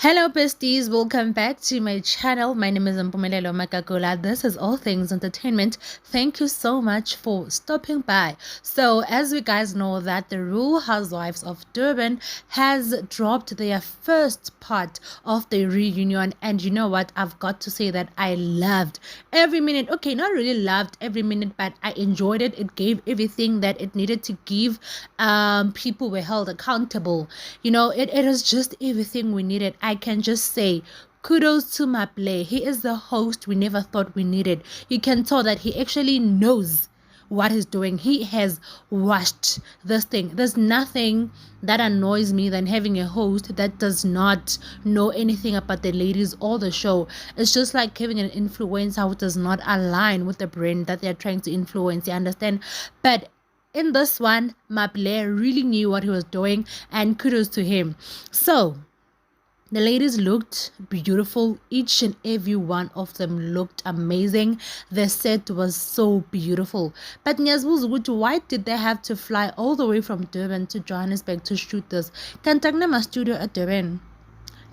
Hello besties, welcome back to my channel. My name is Mpumelelo Makakula. This is All Things Entertainment. Thank you so much for stopping by. So as we guys know that the Real Housewives of Durban has dropped their first part of the reunion, and you know what, I've got to say that I loved every minute. Okay, not really loved every minute, but I enjoyed it. It gave everything that it needed to give. People were held accountable. It is just everything we needed. I can just say kudos to Maple. He is the host we never thought we needed. You can tell that he actually knows what he's doing. He has watched this thing. There's nothing that annoys me than having a host that does not know anything about the ladies or the show. It's just like having an influencer who does not align with the brand that they're trying to influence. You understand? But in this one, Maple really knew what he was doing, and kudos to him. So the ladies looked beautiful. Each and every one of them looked amazing. The set was so beautiful. But why did they have to fly all the way from Durban to Johannesburg to shoot this? Kantagnama studio at Durban.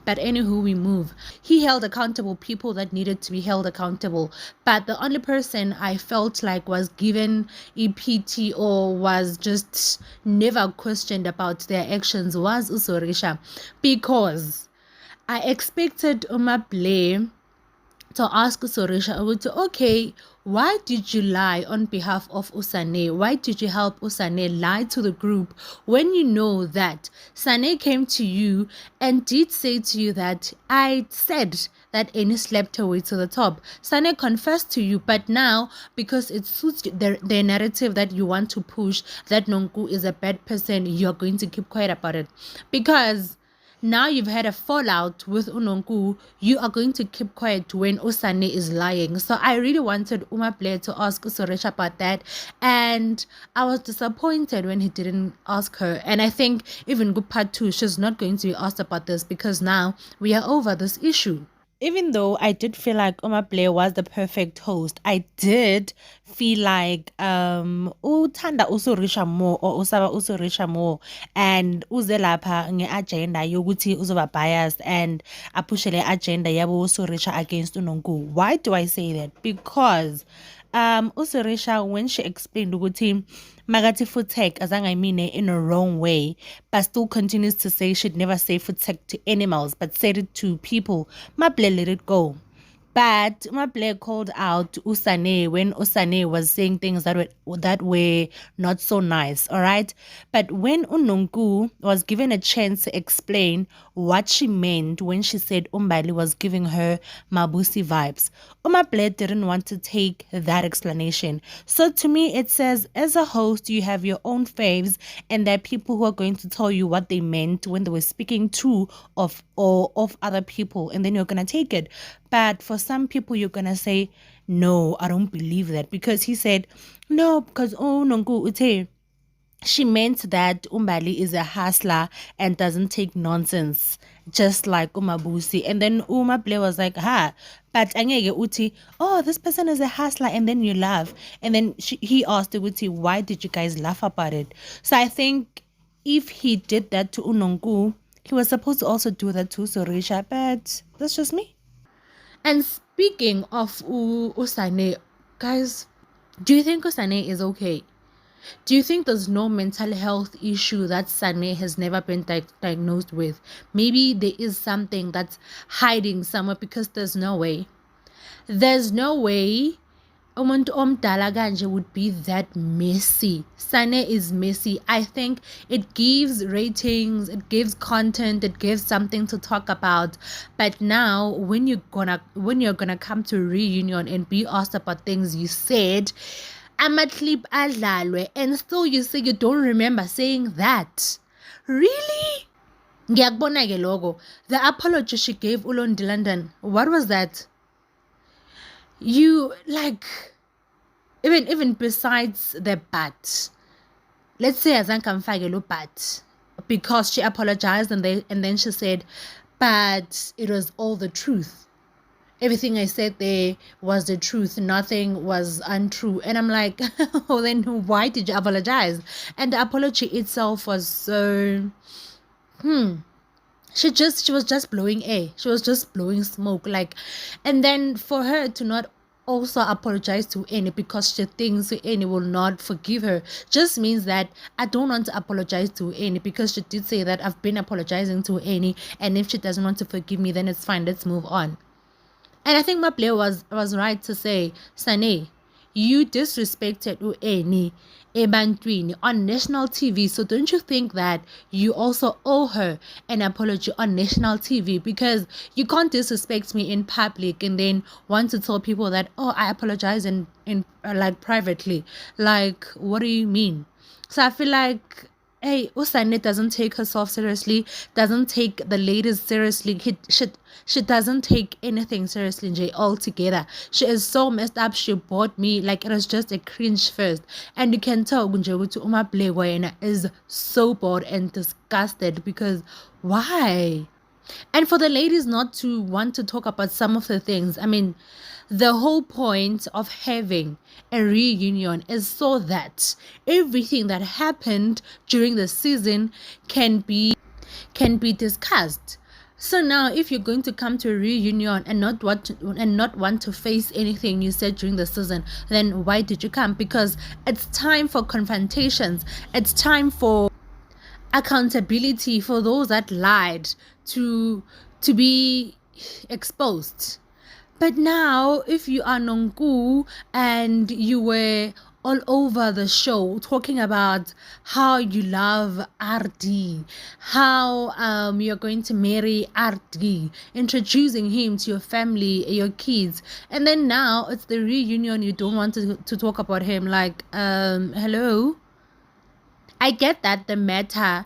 But anywho, we move. He held accountable people that needed to be held accountable. But the only person I felt like was given EPT or was just never questioned about their actions was Suresha, because I expected Maple to ask Suresha, okay, why did you lie on behalf of Usane? Why did you help Usane lie to the group when you know that Sane came to you and did say to you that I said that Annie slept her way to the top? Sane confessed to you, but now because it suits the narrative that you want to push, that Nonku is a bad person, you're going to keep quiet about it. Because now you've had a fallout with Nonku, you are going to keep quiet when Usane is lying. So I really wanted Maple to ask Suresha about that, and I was disappointed when he didn't ask her. And I think even good part 2, she's not going to be asked about this because now we are over this issue. Even though I did feel like Maple was the perfect host, I did feel like uthanda uSuresha more, or usaba uSuresha more, and uze lapha nge-agenda yokuthi uzoba biased and apushe le agenda yabo uSuresha against uNonku. Why do I say that? Because uSuresha, when she explained ukuthi Magati food tech azange I mean it in a wrong way, but still continues to say she'd never say food tech to animals, but said it to people, Maple let it go. But Maple called out Usane when Usane was saying things that were not so nice, all right? But when Nonku was given a chance to explain what she meant when she said Umbali was giving her Mabusi vibes, Maple didn't want to take that explanation. So to me, it says, as a host, you have your own faves, and there are people who are going to tell you what they meant when they were speaking to of other people, and then you're gonna take it. But for some people, you're gonna say, no, I don't believe that, because he said no, because Nonku ute, she meant that Umbali is a hustler and doesn't take nonsense, just like Umabusi. And then Maple was like, but angeke uti, oh, this person is a hustler, and then you laugh. And then he asked Uti, why did you guys laugh about it? So I think if he did that to Nonku, he was supposed to also do that to Suresha, but that's just me. And speaking of Usane, guys, do you think Usane is okay? Do you think there's no mental health issue that Sane has never been diagnosed with? Maybe there is something that's hiding somewhere, because there's no way. There's no way umuntu omdala kanje would be that messy. Sane is messy. I think it gives ratings, it gives content, it gives something to talk about. But now when you're gonna come to a reunion and be asked about things you said, clip adlalwe, and still you say you don't remember saying that. Really? Ngiyakubona ke logo. The apology she gave uLondi London, what was that? You like, even besides the but, let's say azange lo but, because she apologized and then she said, but it was all the truth. Everything I said there was the truth. Nothing was untrue. And I'm like, oh, then why did you apologize? And the apology itself was so, She was just blowing air. She was just blowing smoke. Like, and then for her to not also apologize to Annie because she thinks Annie will not forgive her just means that I don't want to apologize to Annie because she did say that I've been apologizing to Annie, and if she doesn't want to forgive me, then it's fine, let's move on. And I think my player was right to say, Sane, you disrespected Annie ebantwini on national TV, so don't you think that you also owe her an apology on national TV? Because you can't disrespect me in public and then want to tell people that, oh, I apologize in like privately. Like, what do you mean? So I feel like, hey, Usane doesn't take herself seriously, doesn't take the ladies seriously. She doesn't take anything seriously, Jay, altogether. She is so messed up. She bought me like it was just a cringe first. And you can tell Gunjegutu Uma Blegoyena is so bored and disgusted because why? And for the ladies not to want to talk about some of the things, I mean, the whole point of having a reunion is so that everything that happened during the season can be discussed. So now, if you're going to come to a reunion and not want to face anything you said during the season, then why did you come? Because it's time for confrontations. It's time for accountability for those that lied to be exposed. But now, if you are Nonku and you were all over the show talking about how you love Artie, how you're going to marry Artie, introducing him to your family, your kids, and then now it's the reunion, you don't want to talk about him. Like, hello? I get that the matter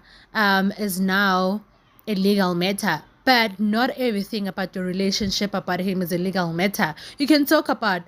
is now a legal matter, but not everything about your relationship about him is a legal matter. You can talk about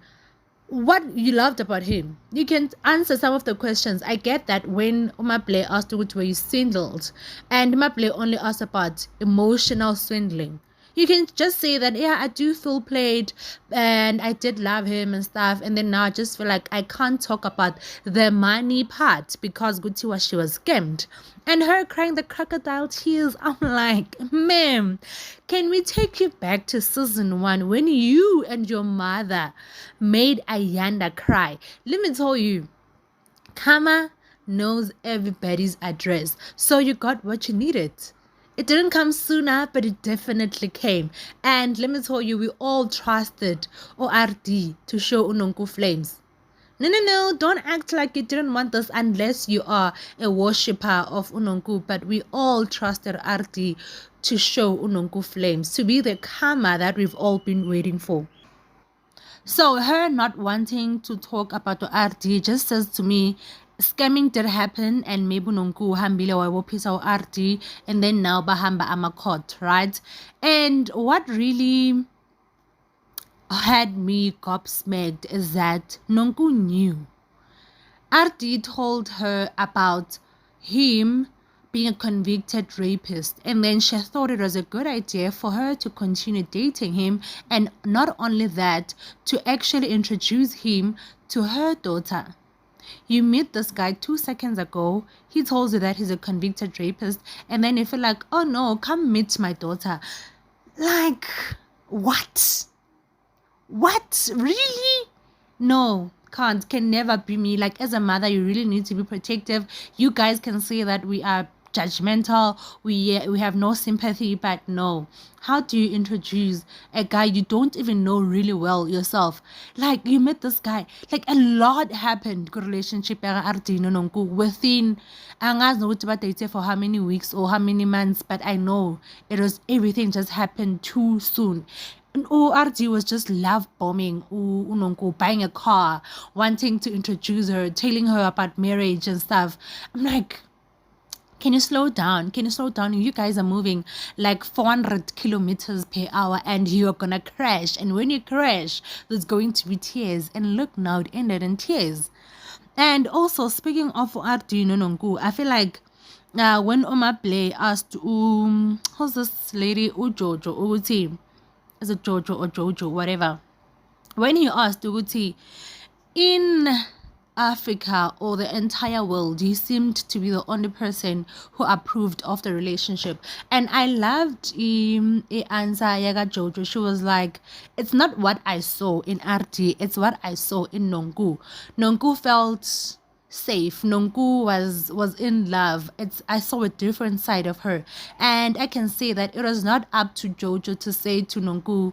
what you loved about him. You can answer some of the questions. I get that when Umaple asked were you swindled, and Umaple only asked about emotional swindling. You can just say that, yeah, I do feel played and I did love him and stuff. And then now I just feel like I can't talk about the money part because Gutiwa, she was scammed. And her crying the crocodile tears. I'm like, ma'am, can we take you back to season 1 when you and your mother made Ayanda cry? Let me tell you, Kama knows everybody's address. So you got what you needed. It didn't come sooner, but it definitely came. And let me tell you, we all trusted ORD to show Nonku flames. No, don't act like you didn't want this unless you are a worshipper of Unonku. But we all trusted Artie to show Unonku flames, to be the karma that we've all been waiting for. So her not wanting to talk about the Artie just says to me, scamming did happen and maybe Nonku hambile wa pisa Artie and then now bahamba amakot, right? And what really had me gobsmacked is that Nonku knew. Artie told her about him being a convicted rapist, and then she thought it was a good idea for her to continue dating him, and not only that, to actually introduce him to her daughter. You meet this guy 2 seconds ago, he told you that he's a convicted rapist, and then you feel like, oh no, come meet my daughter. Like, what? What? Really? No, can never be me. Like, as a mother, you really need to be protective. You guys can say that we are judgmental, we have no sympathy, but no. How do you introduce a guy you don't even know really well yourself? Like, you met this guy, like a lot happened in relationship within for how many weeks or how many months, but I know it was everything just happened too soon. And Artie was just love bombing Unonku, buying a car, wanting to introduce her, telling her about marriage and stuff. I'm like, can you slow down? Can you slow down? You guys are moving like 400 kilometers per hour and you're gonna crash. And when you crash, there's going to be tears. And look, now it ended in tears. And also, speaking of Artie Nonku, I feel like when Omaple asked, who's this lady? Jojo, Uguti. Is it Jojo or Jojo, whatever? When he asked Uguti, in Africa or the entire world, he seemed to be the only person who approved of the relationship. And I loved the answer Yaga Jojo. She was like, it's not what I saw in Artie, it's what I saw in Nonku. Nonku felt safe. Nonku was in love. I saw a different side of her. And I can say that it was not up to Jojo to say to Nonku,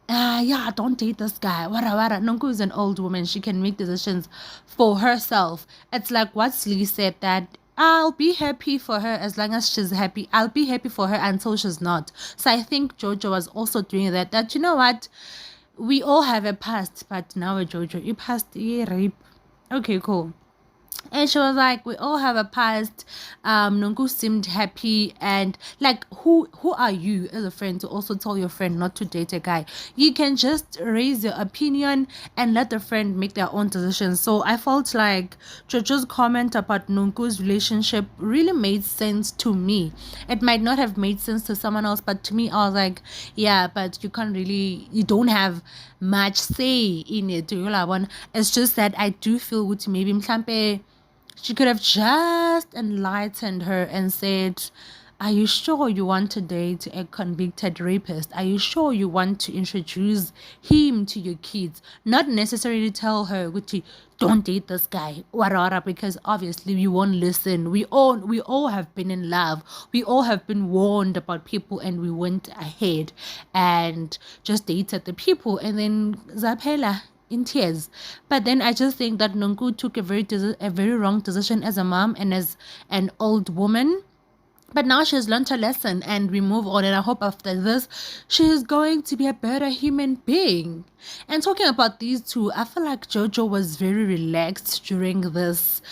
yeah, don't date this guy. Wara. Nonku is an old woman. She can make decisions for herself. It's like what Slee said, that I'll be happy for her as long as she's happy. I'll be happy for her until she's not. So I think Jojo was also doing that. That, you know what? We all have a past, but now Jojo, you passed rape. Okay, cool. And she was like, we all have a past. Nonku seemed happy, and like, who are you as a friend to also tell your friend not to date a guy? You can just raise your opinion and let the friend make their own decisions. So I felt like Jojo's comment about Nonku's relationship really made sense to me. It might not have made sense to someone else, but to me, I was like, yeah, but you don't have much say in it. It's just that I do feel with maybe mhlampe she could have just enlightened her and said, are you sure you want to date a convicted rapist? Are you sure you want to introduce him to your kids? Not necessarily tell her, don't date this guy, because obviously we won't listen. We all have been in love. We all have been warned about people, and we went ahead and just dated the people, and then Zaphela in tears. But then I just think that Nonku took a very wrong decision as a mom and as an old woman. But now she's learned her lesson, and we move on. And I hope after this, she is going to be a better human being. And talking about these two, I feel like Jojo was very relaxed during this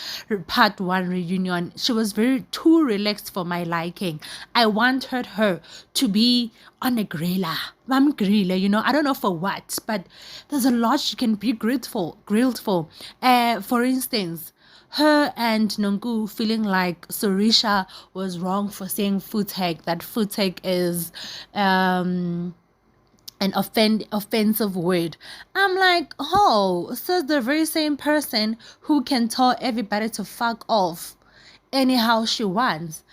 part 1 reunion. She was too relaxed for my liking. I wanted her to be on a griller. I'm griller, I don't know for what, but there's a lot she can be grilled for. For instance, her and Nonku feeling like Suresha was wrong for saying footek, that footek is an offensive word. I'm like, oh, so the very same person who can tell everybody to fuck off anyhow she wants.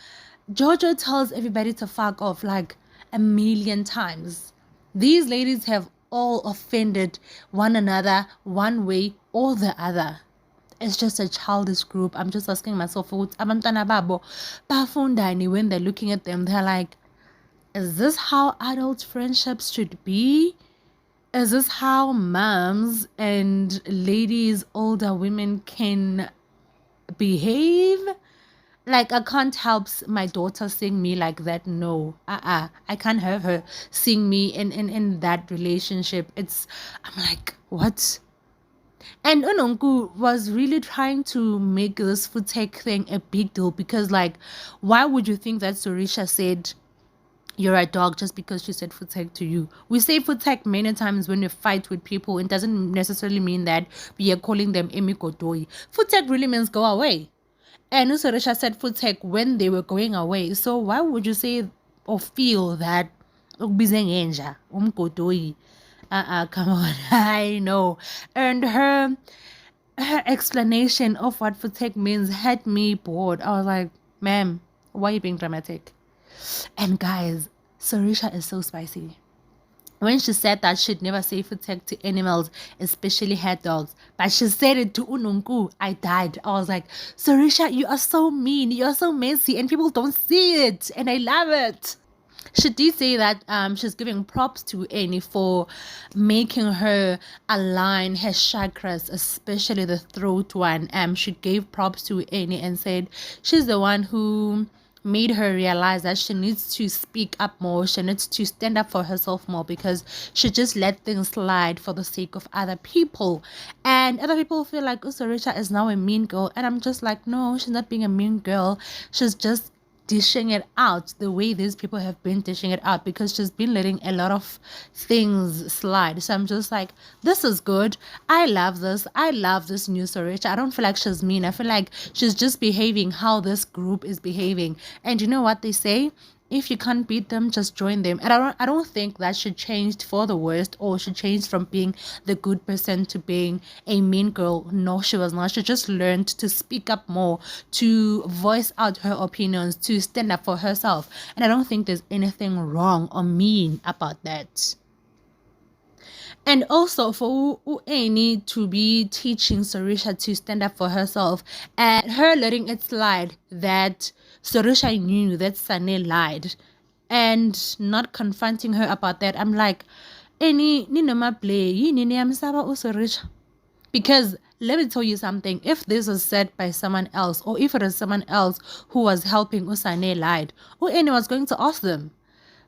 Jojo tells everybody to fuck off like a million times. These ladies have all offended one another one way or the other. It's just a childish group. I'm just asking myself, abantwana babo bafundani, when they're looking at them, they're like, is this how adult friendships should be? Is this how moms and ladies, older women can behave? Like, I can't help my daughter seeing me like that. No, I can't have her seeing me in that relationship. I'm like, what? And Nonku was really trying to make this footek thing a big deal, because, like, why would you think that Suresha said you're a dog just because she said footek to you? We say footek many times when we fight with people. It doesn't necessarily mean that we are calling them emikotoyi. Footek really means go away. And Suresha said footek when they were going away. So why would you say or feel that umkotoyi? Come on. I know. And her explanation of what footek means had me bored. I was like, ma'am, why are you being dramatic? And guys, Suresha is so spicy. When she said that she'd never say footek to animals, especially her dogs, but she said it to Nonku, I died. I was like, Suresha, you are so mean, you are so messy, and people don't see it, and I love it. She did say that she's giving props to Annie for making her align her chakras, especially the throat one. She gave props to Annie and said she's the one who made her realize that she needs to speak up more. She needs to stand up for herself more, because she just let things slide for the sake of other people. And other people feel like Suresha is now a mean girl. And I'm just like, no, she's not being a mean girl. She's just dishing it out the way these people have been dishing it out, because she's been letting a lot of things slide. So I'm just like, this is good. I love this new Suresha. I don't feel like she's mean. I feel like she's just behaving how this group is behaving. And you know what they say? If you can't beat them, just join them. And I don't think that should change for the worst, or should change from being the good person to being a mean girl. No, she was not. She just learned to speak up more, to voice out her opinions, to stand up for herself. And I don't think there's anything wrong or mean about that. And also for Annie to be teaching Suresha to stand up for herself, and her letting it slide that Suresha knew that Sane lied, and not confronting her about that. I'm like, Annie, ni nama play, yini ni amsaba Suresha. Because let me tell you something, if this was said by someone else, or if it was someone else who was helping Usane lied, Annie was going to ask them.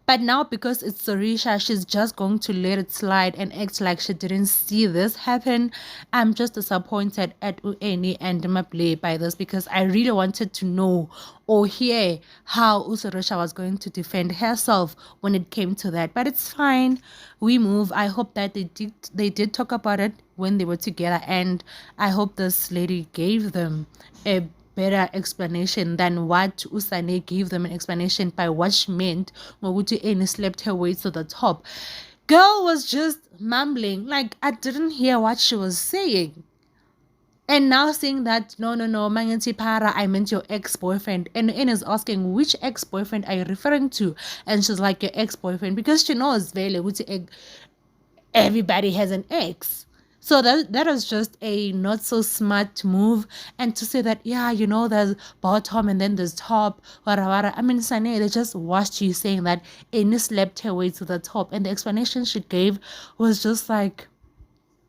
But now, because it's Suresha, she's just going to let it slide and act like she didn't see this happen. I'm just disappointed at Ueni and Maple by this, because I really wanted to know or hear how Suresha was going to defend herself when it came to that. But it's fine. We move. I hope that they did talk about it when they were together, and I hope this lady gave them a better explanation than what Usane gave them an explanation by what she meant Mogutu Eni slept her way to the top. Girl was just mumbling, like I didn't hear what she was saying. And now saying that, no, Manganti Para, I meant your ex-boyfriend. And Eni is asking, which ex-boyfriend are you referring to? And she's like, your ex-boyfriend. Because she knows everybody has an ex. So that was just a not so smart move. And to say that, yeah, there's bottom and then there's top, wara. I mean, Sane, they just watched you saying that Eni slept her way to the top. And the explanation she gave was just like,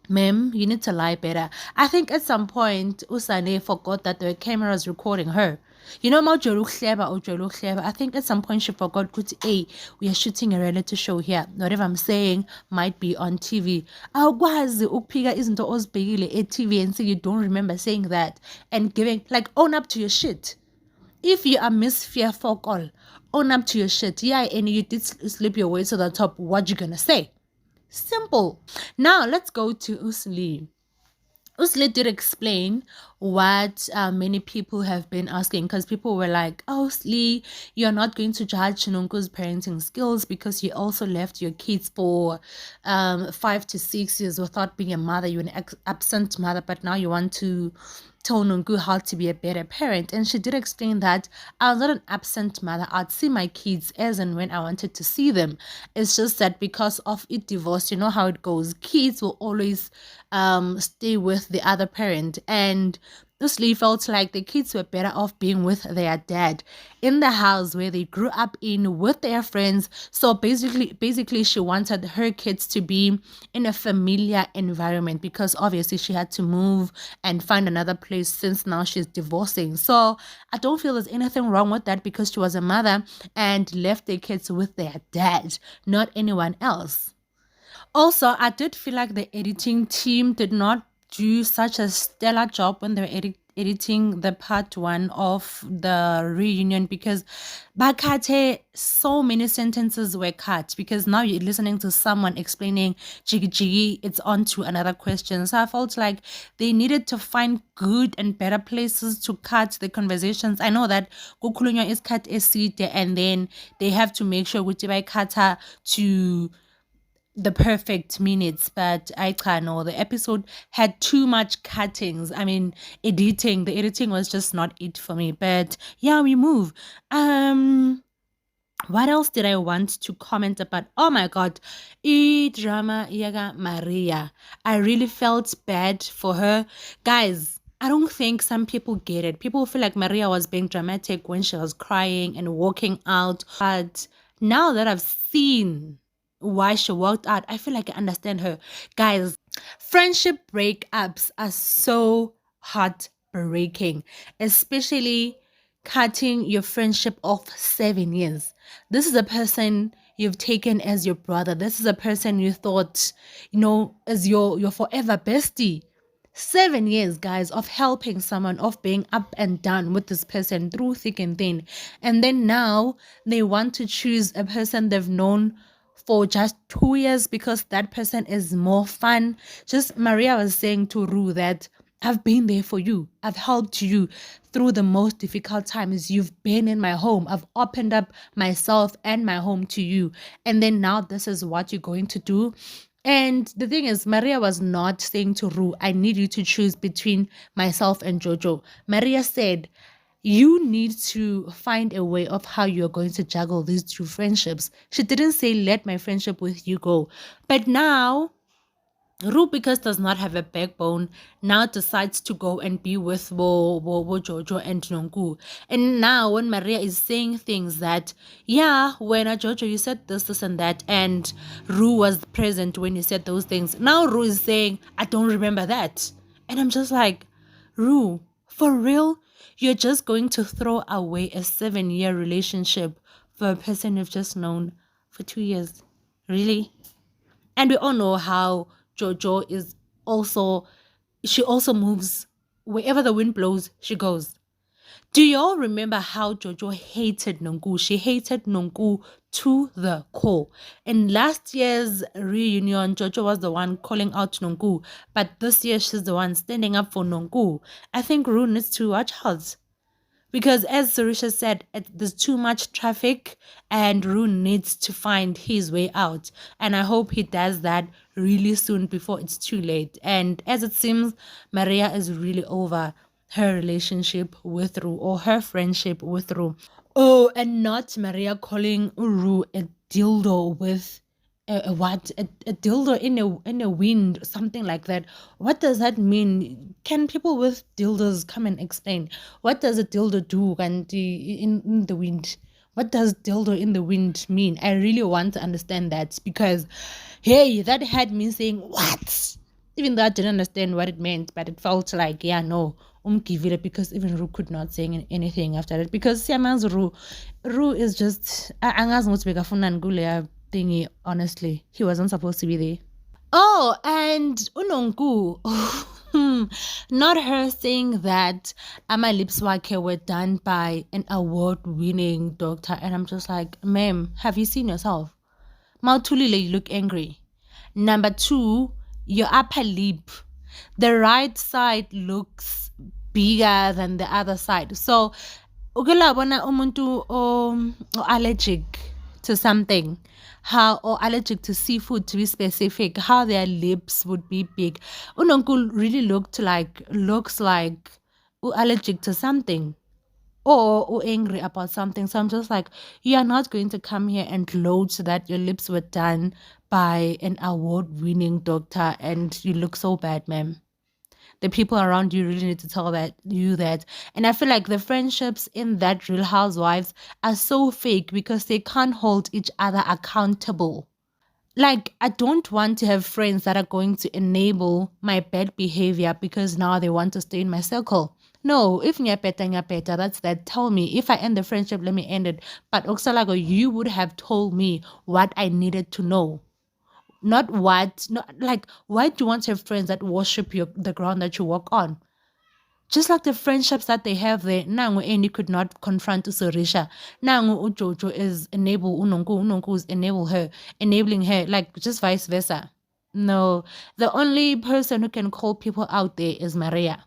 ma'am, you need to lie better. I think at some point, Usane forgot that the camera was recording her. I think at some point she forgot, hey, we are shooting a reality show here. Whatever I'm saying might be on TV. Awukwazi ukupika izinto ozibhekile TV and say you don't remember saying that, and giving, like, own up to your shit. If you are Miss Fear for all, own up to your shit. Yeah, and you did slip your way to the top. What you gonna say? Simple. Now let's go to Usli. Usli did explain what many people have been asking, because people were like, oh, Usli, you're not going to judge Nonku's parenting skills because you also left your kids for 5 to 6 years without being a mother. You're an absent mother, but now you want to tell Nonku how to be a better parent. And she did explain that I was not an absent mother. I'd see my kids as and when I wanted to see them. It's just that because of it divorce, you know how it goes. Kids will always stay with the other parent, and Usli felt like the kids were better off being with their dad in the house where they grew up in with their friends. So basically she wanted her kids to be in a familiar environment, because obviously she had to move and find another place since now she's divorcing. So I don't feel there's anything wrong with that, because she was a mother and left their kids with their dad, not anyone else. Also, I did feel like the editing team did not do such a stellar job when they were editing the part 1 of the reunion, because bakate so many sentences were cut, because now you're listening to someone explaining jiggy, it's on to another question. So I felt like they needed to find good and better places to cut the conversations. I know that kukhulunywa is cut eside, and then they have to make sure ukuthi bayikhatha to the perfect minutes, but I can't know, the episode had too much cuttings. I mean, the editing was just not it for me. But yeah, we move. What else did I want to comment about? Oh my god, drama yaga Maria. I really felt bad for her, guys. I don't think some people get it. People feel like Maria was being dramatic when she was crying and walking out, but now that I've seen why she walked out, I feel like I understand her. Guys, friendship breakups are so heartbreaking, especially cutting your friendship off 7 years. This is a person you've taken as your brother. This is a person you thought, as your forever bestie. 7 years, guys, of helping someone, of being up and down with this person through thick and thin. And then now they want to choose a person they've known for just 2 years because that person is more fun. Just Maria was saying to Rue that I've been there for you. I've helped you through the most difficult times. You've been in my home. I've opened up myself and my home to you. And then now this is what you're going to do. And the thing is, Maria was not saying to Rue, I need you to choose between myself and Jojo. Maria said, you need to find a way of how you're going to juggle these two friendships. She didn't say, let my friendship with you go. But now Rue, because does not have a backbone, now decides to go and be with Jojo and Nonku. And now when Maria is saying things that, yeah, when Jojo, you said this, and that, and Rue was present when you said those things. Now Rue is saying, I don't remember that. And I'm just like, Rue, for real? You're just going to throw away a 7-year relationship for a person you've just known for 2 years? Really? And we all know how Jojo is also, she also moves wherever the wind blows, she goes. Do y'all remember how Jojo hated Nonku? She hated Nonku to the core. In last year's reunion, Jojo was the one calling out Nonku, but this year she's the one standing up for Nonku. I think Rue needs to watch out. Because as Suresha said, there's too much traffic and Rue needs to find his way out. And I hope he does that really soon before it's too late. And as it seems, Maria is really over her relationship with Rue or her friendship with Rue. Oh, and not Maria calling Rue a dildo with a dildo in a wind, something like that. What does that mean? Can people with dildos come and explain what does a dildo do and in the wind? What does dildo in the wind mean? I really want to understand that, because hey, that had me saying what, even though I didn't understand what it meant, but it felt like, yeah, no, give it, because even Rue could not say anything after that, because Siaman's Rue is just thingy. Honestly, he wasn't supposed to be there. Oh, and Nonku, not her saying that my lips were done by an award-winning doctor, and I'm just like, ma'am, have you seen yourself? Mautulile, you look angry. Number 2, your upper lip, the right side looks bigger than the other side. So, ukulabona umuntu allergic to something, how, or allergic to seafood to be specific, how their lips would be big. Unonku really looks like allergic to something or angry about something. So I'm just like, you are not going to come here and gloat that your lips were done by an award-winning doctor and you look so bad, ma'am. The people around you really need to tell you that. And I feel like the friendships in that Real Housewives are so fake because they can't hold each other accountable. Like, I don't want to have friends that are going to enable my bad behavior because now they want to stay in my circle. No, if nyapeta, that's that. Tell me. If I end the friendship, let me end it. But Oksalago, you would have told me what I needed to know. Not why do you want to have friends that worship the ground that you walk on? Just like the friendships that they have there. Nangu Andy could not confront Suresha. Nangu Jojo is Nonku is enabling her, like just vice versa. No, the only person who can call people out there is Maria.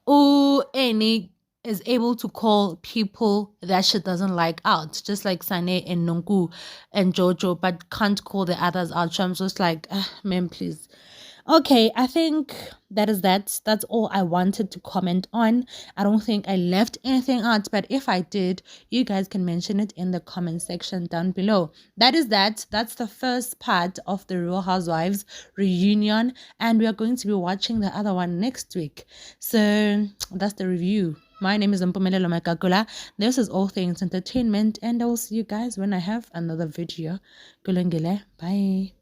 Annie is able to call people that she doesn't like out, just like Sane and Nonku and Jojo, but can't call the others out. So I'm just like, man, please. Okay, I think that's all I wanted to comment on. I don't think I left anything out, but if I did, you guys can mention it in the comment section down below. That's the first part of the Real Housewives reunion, and we are going to be watching the other one next week. So that's the review. My name is Mpumelelo Makakula. This is All Things Entertainment, and I will see you guys when I have another video. Kulungile. Bye.